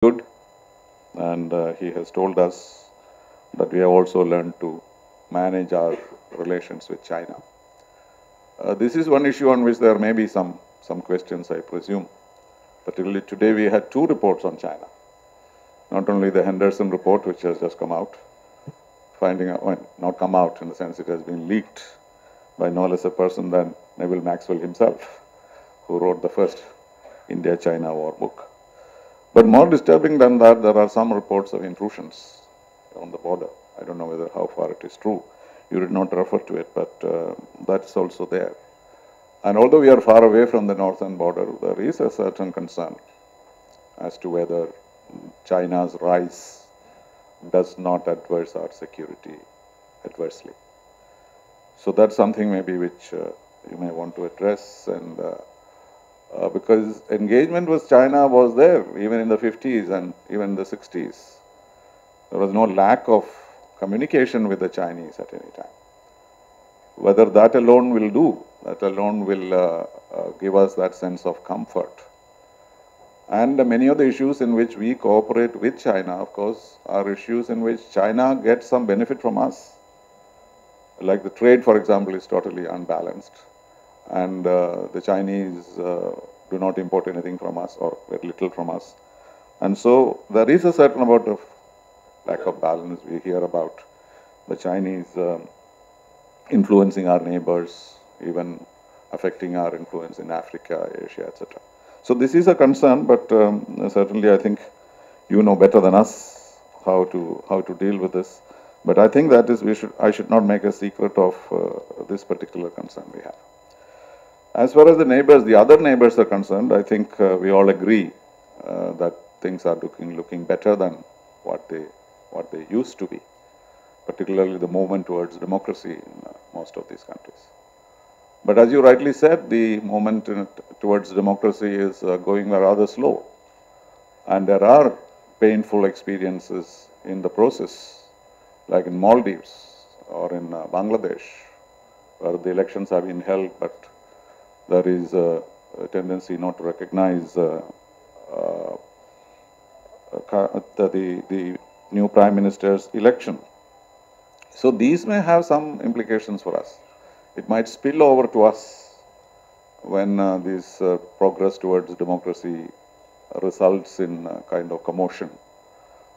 good, and he has told us that we have also learned to manage our relations with China. This is one issue on which there may be some questions, I presume. Particularly today, we had two reports on China. Not only the Henderson report, which has just come out, finding out, well, not come out in the sense it has been leaked by no less a person than Neville Maxwell himself, who wrote the first India-China war book. But more disturbing than that, there are some reports of intrusions on the border. I don't know how far it is true. You did not refer to it, but that's also there. And although we are far away from the northern border, there is a certain concern as to whether China's rise does not adverse our security adversely. So that's something maybe which you may want to address, and because engagement with China was there even in the 50s and even in the 60s. There was no lack of communication with the Chinese at any time. Whether that alone will do, that alone will give us that sense of comfort. And many of the issues in which we cooperate with China, of course, are issues in which China gets some benefit from us. Like the trade, for example, is totally unbalanced. And the Chinese do not import anything from us, or very little from us. And so there is a certain amount of lack of balance. We hear about the Chinese influencing our neighbors, even affecting our influence in Africa, Asia, etc. So this is a concern, but certainly I think you know better than us how to deal with this. But I think that is I should not make a secret of this particular concern we have. As far as the neighbors, the other neighbors are concerned, I think we all agree that things are looking better than what they used to be, particularly the movement towards democracy in most of these countries. But as you rightly said, the movement towards democracy is going rather slow, and there are painful experiences in the process, like in Maldives or in Bangladesh, where the elections have been held, but there is a tendency not to recognize the new Prime Minister's election. So these may have some implications for us. It might spill over to us when this progress towards democracy results in kind of commotion.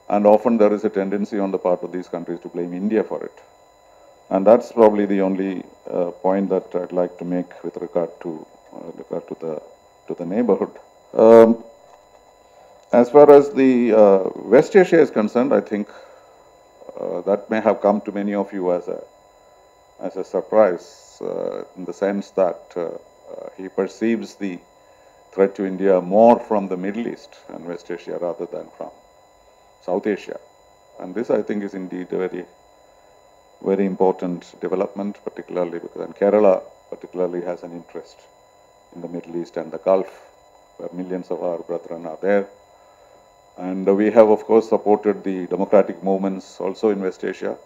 And often there is a tendency on the part of these countries to blame India for it. And that's probably the only point that I'd like to make with regard to the neighborhood. As far as the West Asia is concerned, I think that may have come to many of you as a surprise, in the sense that he perceives the threat to India more from the Middle East and West Asia rather than from South Asia. And this, I think, is indeed a very, very important development, particularly because Kerala particularly has an interest in the Middle East and the Gulf, where millions of our brethren are there. And we have, of course, supported the democratic movements also in West Asia.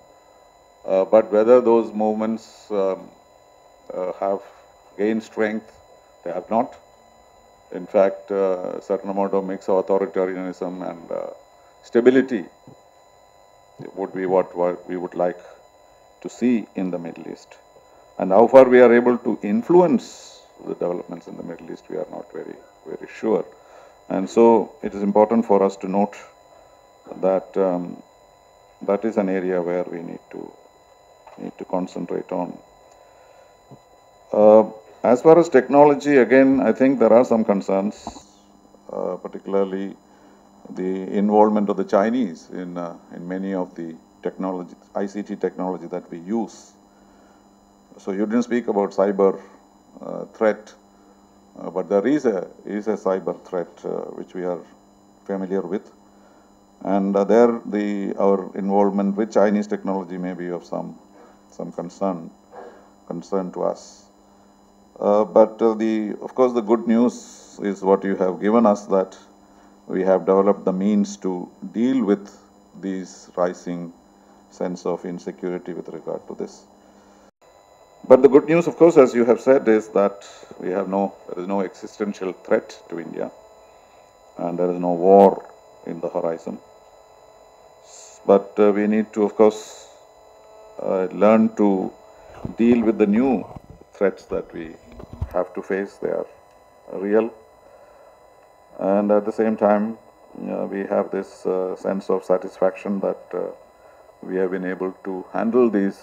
But whether those movements have gained strength, they have not. In fact, a certain amount of mix of authoritarianism and stability would be what we would like to see in the Middle East. And how far we are able to influence the developments in the Middle East, we are not very, very sure. And so it is important for us to note that that is an area where we need to concentrate on. As far as technology, again, I think there are some concerns, particularly the involvement of the Chinese in many of the technology, ICT technology that we use. So you didn't speak about cyber threat, but there is a cyber threat which we are familiar with, and there our involvement with Chinese technology may be of some concern to us. But of course, the good news is what you have given us, that we have developed the means to deal with these rising sense of insecurity with regard to this. But the good news, of course, as you have said, is that there is no existential threat to India, and there is no war in the horizon. But we need to, of course, learn to deal with the new threats that we have to face. They are real. And at the same time, we have this sense of satisfaction that we have been able to handle these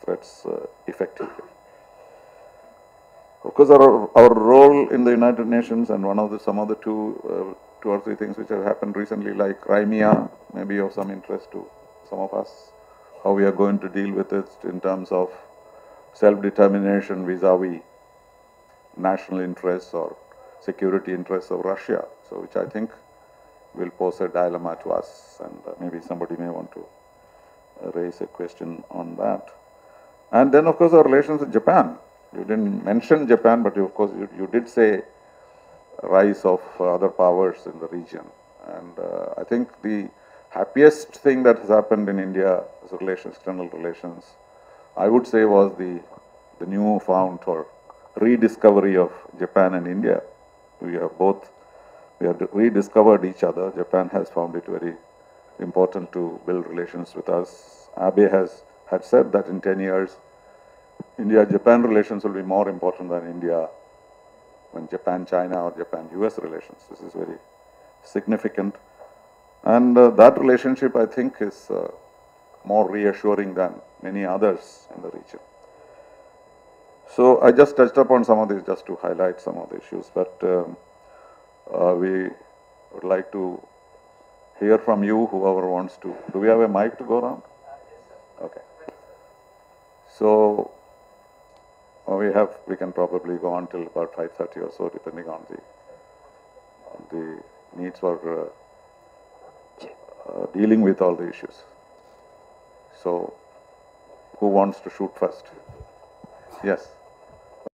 threats effectively. Of course, our role in the United Nations, and some of the two or three things which have happened recently, like Crimea, may be of some interest to some of us. How we are going to deal with it in terms of self-determination vis-a-vis national interests or security interests of Russia. So, which I think will pose a dilemma to us, and maybe somebody may want to raise a question on that. And then, of course, our relations with Japan. You didn't mention Japan, but of course you did say rise of other powers in the region. And I think the happiest thing that has happened in India's relations, external relations, I would say, was the new found or rediscovery of Japan and India. We have rediscovered each other. Japan has found it very important to build relations with us. Abe had said that in 10 years, India-Japan relations will be more important than India when Japan-China or Japan-US relations. This is very significant. And that relationship, I think, is more reassuring than many others in the region. So I just touched upon some of these just to highlight some of the issues, but we would like to hear from you, whoever wants to. Do we have a mic to go around? Okay. So we can probably go on till about 5:30 or so, depending on the needs for dealing with all the issues. So, who wants to shoot first? Yes.